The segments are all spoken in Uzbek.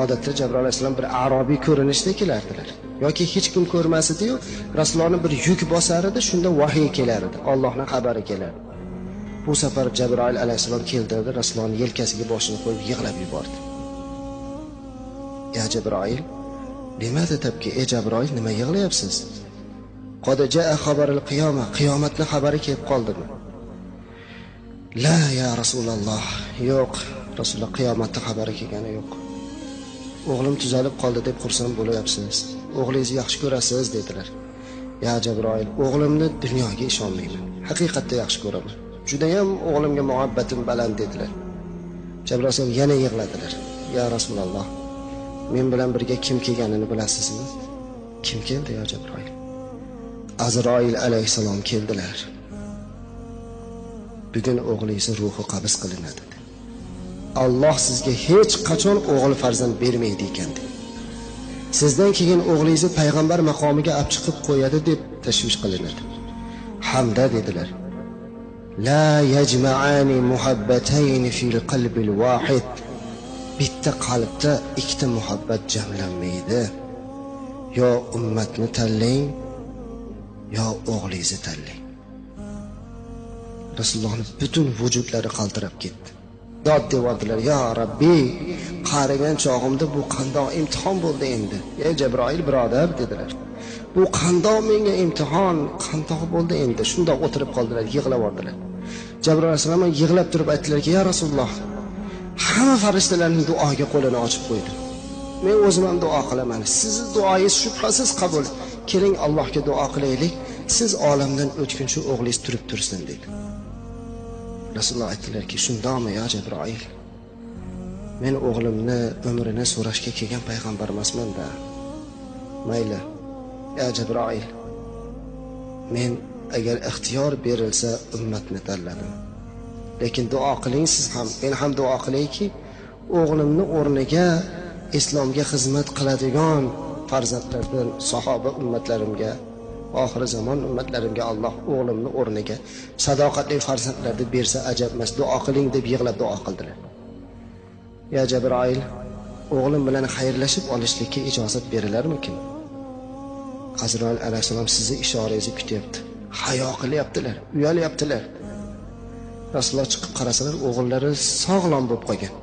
odatda Jabroil alayhissalom bir arobiy ko'rinishda kelardilar. Yoki hech kim ko'rmas edi-yu, Rasulullohni bir yuk bosar edi, shunda vahiy kelar edi, Allohning xabari kelardi. Bu safar Jabroil alayhissalom keldi, Rasulullohning yelkasiga boshini qo'yib yig'lab yubordi. Ya Jabroil, nimada tabki? Ey Jabroil, nima yig'layapsiz? Qad jaa xabarul qiyoma, qiyomatning xabari kelib qoldimi? La ya Rasululloh, yo'q, Rasululloh qiyomatning xabari kelgani yo'q. O'g'lim tuzalib qoldi deb xursand bo'lyapsiz. O'g'lingizni yaxshi ko'rasiz dedilar. Ya Jabroil, o'g'limni dunyoga ishonmayman. Haqiqatda yaxshi ko'raman. Juda ham o'g'limga muhabbatim baland dedilar. Jabroil yana yig'ladilar. Ya Rasululloh, men bilan birga kim kelganini bilasizmi? Kim keldi ya Jabroil? Azroil alayhissalom keldilar. Bugun o'g'lingiz ruhi qabz qilinadi. Alloh sizga hech qachon o'g'il farzand bermaydi ekan. Sizdan keyin o'g'lingizni payg'ambar maqomiga olib chiqib qo'yadi deb tashvish qilinadi. Hamda dedilar. La yajma'ani muhabbatayn fil qalbil wahid. Bitta qalbda ikkita muhabbat jamlanmaydi. Yo ummatni tanlang, yo o'g'lingizni tanlang. Rasulullohning butun vujudlari qaltirab ketdi. Dod devordilar, ya Rabbiy, qarigan chog'imda bu qandoq imtihon bo'ldi endi. Ey Jabroil birodar dedilar. Bu qandoq menga imtihon, qandoq bo'ldi endi. Shundoq o'tirib qoldilar, yig'lab vordilar. Jabroil alayhisalom yig'lab turib aytdilarki, ya Rasululloh, hamma farishtalarning duoga qo'lini ochib qo'ydi. Men o'zim ham duo qilaman. Sizning duoyingiz shubhasiz qabul. Keling Allohga duo qilaylik. Siz olamdan o'tguncha o'g'lingiz turib tursin dedi. Rasululloh aytdilarki, shundaqmi ya Jabroil? Men o'g'limni umrini so'rashga kelgan payg'ambar emasman-da. Mayli, ya Jabroil. Men agar ixtiyor berilsa ummatni tanladim. Lekin duo qiling siz ham, men ham duo qilayki, o'g'limni o'rniga islomga xizmat qiladigan farzandlardan sahoba ummatlarimga, oxir zamon ummatlarimga Alloh o'g'limni o'rniga sadoqatli farzandlarni bersa ajab emas. Duo qiling deb yig'lab duo qildilar. Ya Jabroil, o'g'lim bilan xayrlashib olishlikka ijozat berilarmikin? Azroil alayhissalom sizni ishorangizni kutyapti. Hayo qilyaptilar, uyalyaptilar. Rasululloh chiqib qarasalar, o'g'illari sog'lom bo'lib qolgan.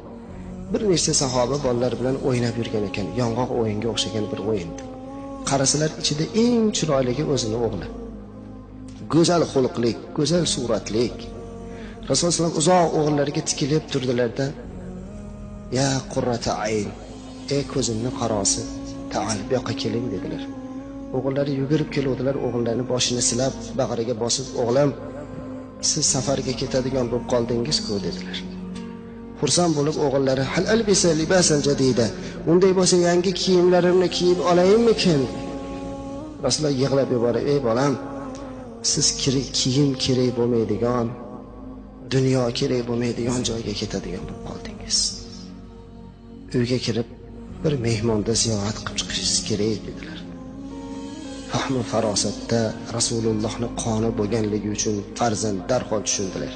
Bir nechta sahoba bolalar bilan o'ynab yurgan ekan, yong'oq o'yinga o'xshagan bir o'yindi. Qarasalar ichida eng chiroyligi o'zini o'g'li. Go'zal xulqlik, go'zal suratlik. Rasululloh uzoq o'g'illariga tikilib turdilarda, "Ya qurrata ayn, ey ko'zimni qarosi, ta'al bu yoqqa keling" dedilar. O'g'illari yugurib keluvdilar, o'g'illarning boshini silab, bag'riga bosib, "O'g'lim, siz safarga ketadigan bo'lib qoldingiz-ku" dedilar. Xursand bo'lib o'g'illari "Hal albisa libasan jadida. Unday bo'lsa yangi kiyimlarimni kiyib olayimmikin?" Rasululloh yig'lab yuborib, "Ey bolam, siz kiyim kerak bo'lmaydigan, dunyo kerak bo'lmaydigan joyga ketadigan bo'lib qoldingiz. Uyga kirib bir mehmonda ziyorat qilib chiqishingiz kerak" dedilar. Fahmi farosatda Rasulullohning qoni bo'lganligi uchun farzand darhol tushundilar.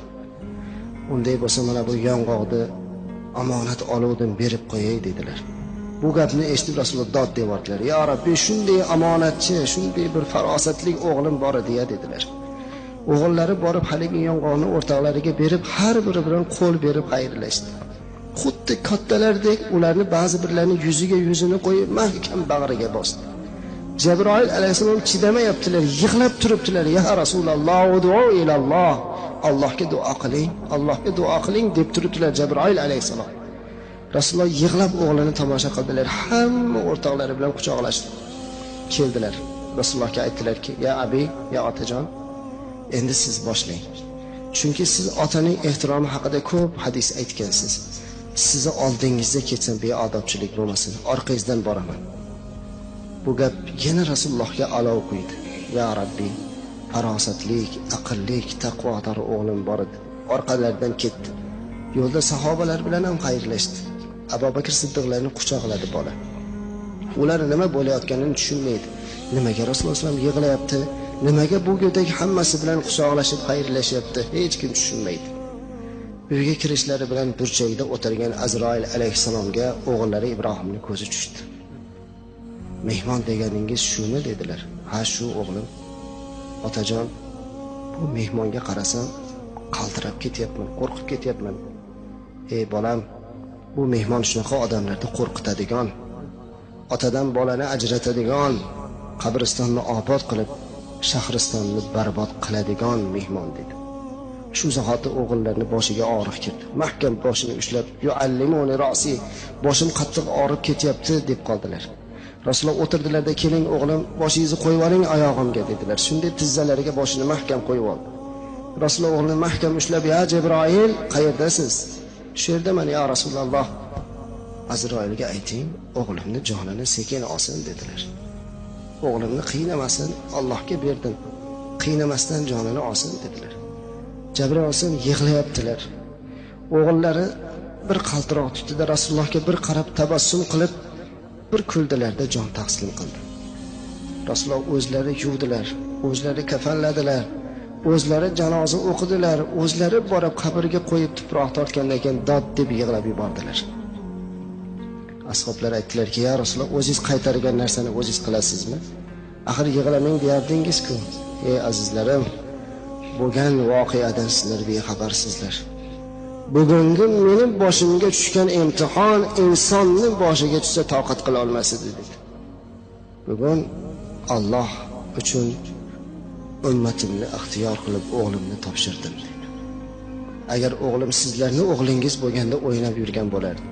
Unday bo'lsa mana bu yong'oqni omonat oluvdim berib qo'yay dedilar. Bu gapni eshitib Rasululloh dod devordilar. "Ya Rabbiy, shunday omonatchi, shunday bir farosatli o'g'lim bor edi" dedilar. O'g'illari borib haligi yong'oqni o'rtoqlariga berib, har biri bilan qo'l berib xayrlashdi. Xuddi kattalardek ularni ba'zi birlarning yuzini qo'yib mahkam bag'riga bosdi. Jabroil alayhissalom chidamayaptilar, yig'lab turibdilar. "Ya Rasululloh, duo ilalloh. Allohga duo qiling, Allohga duo qiling" deb turibdilar Jabroil alayhissalom. Rasululloh yig'lab o'g'lini tomosha qildilar. Hamma o'rtoqlari bilan quchoqlashdi. Keldilar. Rasulullohga aytdilarki, "Ya abi, ya otajon, endi siz boshlang. Chunki siz otaning ehtiromi haqida ko'p hadis aytgansiz. Sizni oldingizda ketsam beodobchilik bo'lmasin, orqangizdan boraman." Bu gap yana Rasulullohga olov quydi. "Ya Rabbiy, farosatlik, aqllik, taqvodor o'g'lim bor edi." Orqalaridan ketdi. Yo'lda sahobalar bilan ham xayrlashdi. Abu Bakr Siddiqlarni quchoqladi bola. Ular nima bo'layotganini tushunmaydi. Nimaga Rasululloh sollallohu alayhi vasallam yig'layapti? Nimaga bu go'dak hammasi bilan quchoqlashib xayrlashyapti? Hech kim tushunmaydi. uyga kirishlari bilan burchakda o'tirgan Azroil alayhissalomga o'g'illari Ibrohimning ko'zi tushdi. Mehmon deganingiz shuni dedilar. Ha, shu o'g'lim. Otajon, bu mehmonga qarasam qaltirab ketyapman, qo'rqib ketyapman. Ey bolam, bu mehmon shunaqa odamlarni qo'rqitadigan, otadan bolani ajratadigan, qabristonni obod qilib, shahristonni barbod qiladigan mehmon dedi. Shu zahoti o'g'illarni boshiga og'riq kirdi. Mahkam boshini ushlab, "Yuallimuni ra'si", boshim qattiq og'rib ketyapti deb qoldilar. Rasululloh o'tirdilarda, "Keling o'g'lim, boshingizni qo'yib oling oyog'imga" dedilar. Shunday tizzalariga boshini mahkam qo'yib oldi. Rasululloh o'g'lini mahkam ushlab, "Ya Jibroil, qayerdasiz?" "Shu yerdaman ya Rasululloh." "Azroilga ayting, o'g'limni jonini sekin olsin" dedilar. "O'g'limni qiynamasin, Allohga berdim. Qiynamasdan jonini olsin" dedilar. Jabroil olsin yig'layaptilar. O'g'illari bir qaltiroq tutdi, Rasulullohga bir qarab tabassum qilib, bir kuldilarda jon taqsim qildi. Rasululloh o'zlari yuvdilar, o'zlari kafanladilar, o'zlari janoza o'qidilar, o'zlari borib qabrga qo'yib tuproq tortgandan keyin dod deb yig'lab yubordilar. Ashoblar aytdilarki, "Ya Rasululloh, o'zingiz qaytargan narsani o'zingiz qilasizmi? Axir yig'lamang deyardingiz-ku." Ey azizlarim, bo'lgan voqeadan sizlar bexabarsizlar. Bugungi mening boshimga tushgan imtihon insonning boshiga tushsa toqat qila olmas edi dedi. Bugun Alloh uchun ummatimni ixtiyor qilib o'g'limni topshirdim dedi. Agar o'g'lim sizlarning o'g'lingiz bo'lganda o'ynab yurgan bo'lardi.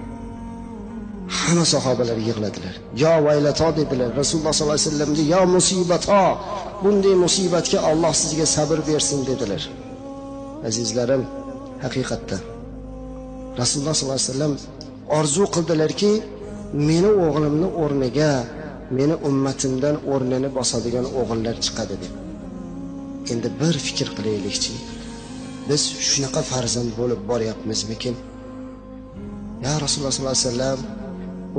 Hamma sahobalar yig'ladilar. "Yo vaylato" dedilar. Rasululloh sollallohu alayhi vasallamga "Yo musibato, bunday musibatga Alloh sizga sabr bersin" dedilar. Azizlarim, haqiqatda Rasululloh sollallohu alayhi vasallam orzu qildilarki, meni o'g'limning o'rniga, meni ummatimdan o'rnini bosadigan o'g'illar chiqadi deb. Endi bir fikr qilaylikchi. Biz shunaqa farzand bo'lib boryapmizmikin? Ya Rasululloh sollallohu alayhi vasallam,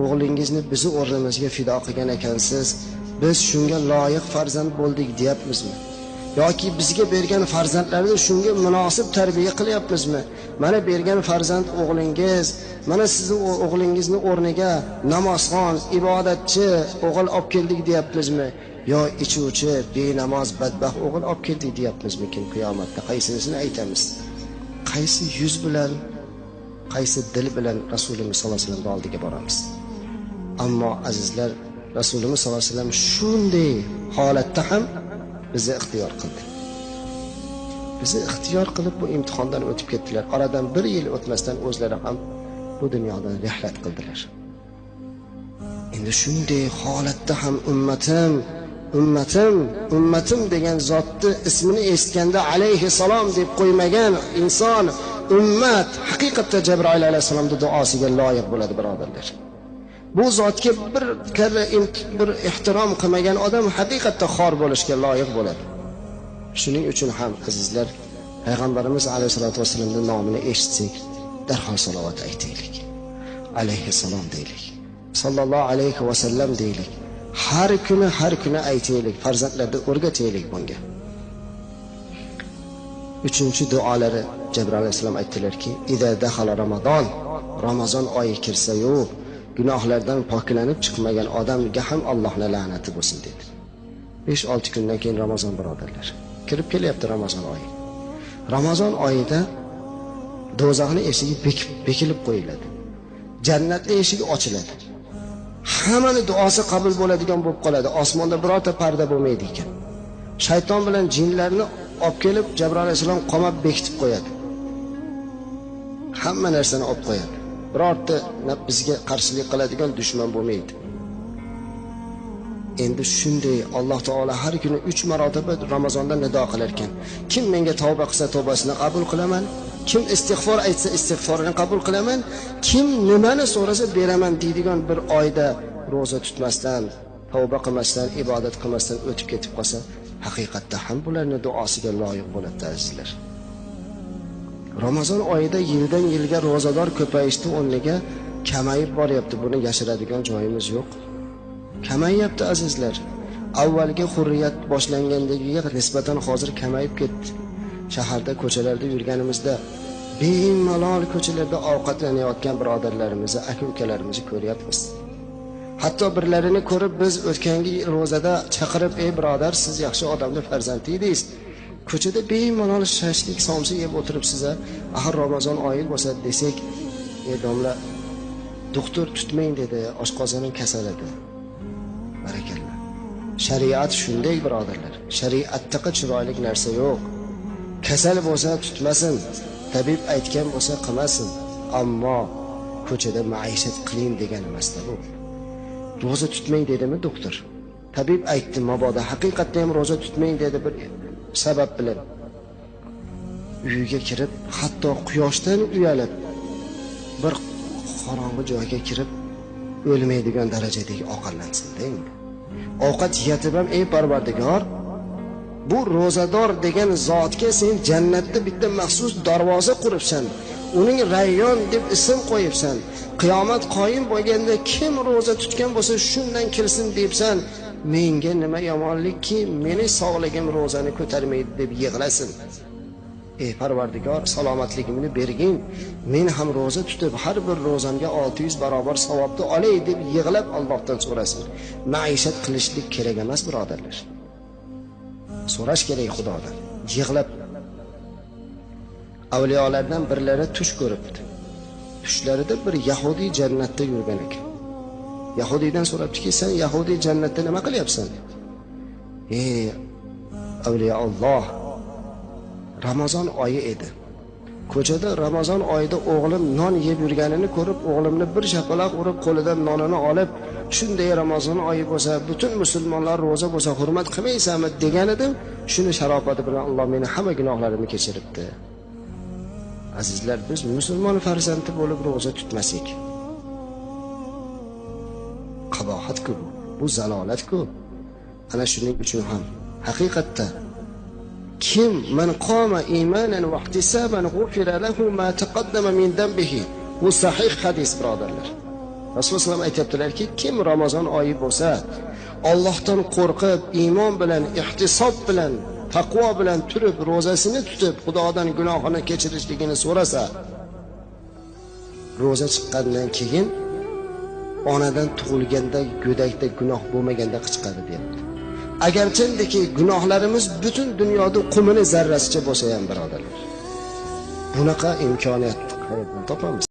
o'g'lingizni bizni o'rnimizga fido qilgan ekansiz, biz shunga loyiq farzand bo'ldik deyapmizmi? Yoki bizga bergan farzandlarni shunga munosib tarbiya qilyapmizmi? Mana bergan farzand o'g'lingiz, mana sizning o'g'lingizni o'rniga namozxon, ibodatchi o'g'il olib keldik deyapmizmi? Yo ichuvchi, benamoz, badbaxt o'g'il olib keldik deyapmizmikin qiyomatda? Qaysinisini aytamiz? Qaysi yuz bilan, qaysi dil bilan Rasululloh sollallohu alayhi vasallam oldiga boramiz? Ammo azizlar, Rasululloh sollallohu alayhi vasallam shunday holatda ham bizni ixtiyor qildi. Bizni ixtiyor qilib bu imtihondan o'tib ketdilar. Oradan bir yil o'tmasdan o'zlari ham bu dunyodan rihlat qildilar. Endi shunday holatda ham ummatim degan zotni ismini eshitganda alayhissalom deb qo'ymagan inson, ummat haqiqatda Jabroil alayhissalomning duosiga loyiq bo'ladi, birodarlar. Bu zotga bir karra bir ehtirom qilmagan odam haqiqatda xor bo'lishga loyiq bo'ladi. Shuning uchun ham azizlar, payg'ambarimiz alayhisolatu vasallamning nomini eshitsak, darhol salovat aytaylik. Alayhissalom deylik. Sallallohu alayhi vasallam deylik. Har kuni aytaylik, farzandlarga o'rgataylik bunga. Uchinchi duolari Jabroil alayhissalom aytdilarki, "Ida dakhala Ramazon oyi kirsa-yu, gunohlardan poklanib chiqmagan odamga ham Allohning la'nati bo'lsin" dedi. 5-6 kundan keyin Ramazon, birodarlar. Kirib kelyapti Ramazon oyi. Ramazon oyida do'zaxning eshigi bekilib qo'yiladi. Jannatning eshigi ochiladi. Hammaning duosi qabul bo'ladigan bo'lib qoladi. Osmonda birorta parda bo'lmaydi ekan. Shayton bilan jinlarni olib kelib Jabroil alayhisalom qamab bekitib qo'yadi. Hamma narsani olib qo'yadi. Birorta bizga qarshilik qiladigan dushman bo'lmaydi. Endi shunday Alloh taolo har kuni 3 marotaba Ramazonda nido qilar ekan. Kim menga tavba qilsa tavbasini qabul qilaman, kim istig'for aytsa istig'forini qabul qilaman, kim nimani so'rasa beraman deydigan bir oyda roza tutmasdan, tavba qilmasdan, ibodat qilmasdan o'tib ketib qolsa, haqiqatda ham bularning duosiga loyiq bo'ladi azizlar. Ramazon oyida yildan yilga rozador ko'payishdi, o'rniga kamayib boryapti. Buni yashiradigan joyimiz yo'q. Kamayyapti azizlar. Avvalgi hurriyat boshlangandagiga nisbatan hozir kamayib ketdi. Shaharda, ko'chalarda yurganimizda bemalol ko'chalarda ovqatlanayotgan birodarlarimizni, aka-ukalarimizni ko'ryapmiz. Hatto birlarini ko'rib biz o'tgangi ro'zada chaqirib, "Ey birodar, siz yaxshi odamning farzandi edingiz. Ko'chada bemalol shashlik somsa yeb o'tiribsiz-a? Axir Ramazon oyi bo'lsa" desak, "Ey domla, doktor tutmang dedi, oshqozonim kasal edi." Barakalloh. Shariat shunday birodarlar. Shariatda chiroyli narsa yo'q. Kasal bo'lsa tutmasin, tabib aytgan bo'lsa qilmasin, ammo ko'chada maishat qiling degan emasda bu. Roza tutmang dedimi doktor? Tabib aytdi, mabodo haqiqatda ham roza tutmang dedi bir sabab bilan. Uyiga kirib, hatto quyoshdan uyalib, bir qorong'i joyga kirib o'lmaydigan darajadagi ovqatlansin deng. Ovqat yetib ham, "Ey Parvardigor, bu ro'zador degan zotga sen jannatda bitta maxsus darvoza quribsan. Uning Rayyon deb ism qo'yibsan. Qiyomat qoyim bo'lganda kim ro'za tutgan bo'lsa shundan kirsin debsan. Menga nima yomonlikki, meni sog'ligim ro'zani ko'tarmaydi" deb yig'lasin. "Ey Parvardigor, salomatligimni bergin. Men ham ro'za tutib, har bir ro'zamga 600 barobar savobni olay" deb yig'lab Allohdan so'rasin. Maishat qilishlik kerak emas, birodarlar. So'rash kerak Xudodan. Yig'lab. Avliyolardan birlari tush ko'ribdi. Tushlarida bir Yahudi jannatda yurgan ekan. Yahudiydan so'rabdiki, "Sen Yahudi jannatda nima qilyapsan?" "Ey avliyo Alloh, Ramazon oyi edi. Ko'chada Ramazon oyida o'g'lim non yeb yurganini ko'rib, o'g'limni bir shapaloq urib, qo'lidan nonini olib, shunday Ramazon oyi bo'lsa, butun musulmonlar roza bo'lsa hurmat qilmaysanmi degan edim. Shuni sharofati bilan Alloh meni hamma gunohlarimni kechiribdi." Azizlar, biz musulmon farzandi bo'lib roza tutmasak, qabohat-ku, bu zalolat-ku. Ana shuning uchun ham haqiqatda kim man qoma imanan va ihtisaban g'ufira lahu ma taqaddama min dambihi. Bu sahih hadis birodarlar. Rasululloh sollallohu alayhi aytibdilarki, kim Ramazon oyi bo'lsa, Allohdan qo'rqib, iymon bilan, ihtisob bilan, taqvo bilan turib, ro'zasini tutib, Xudodan gunohini kechirishligini so'rasa, ro'za chiqqandan keyin onadan tug'ilganda go'dakda gunoh bo'lmaganda chiqadi deyapti. Agarchindiki gunohlarimiz butun dunyoda qumini zarrasicha bo'lsa ham birodarlar, bunaqa imkoniyat qayerdan topamiz?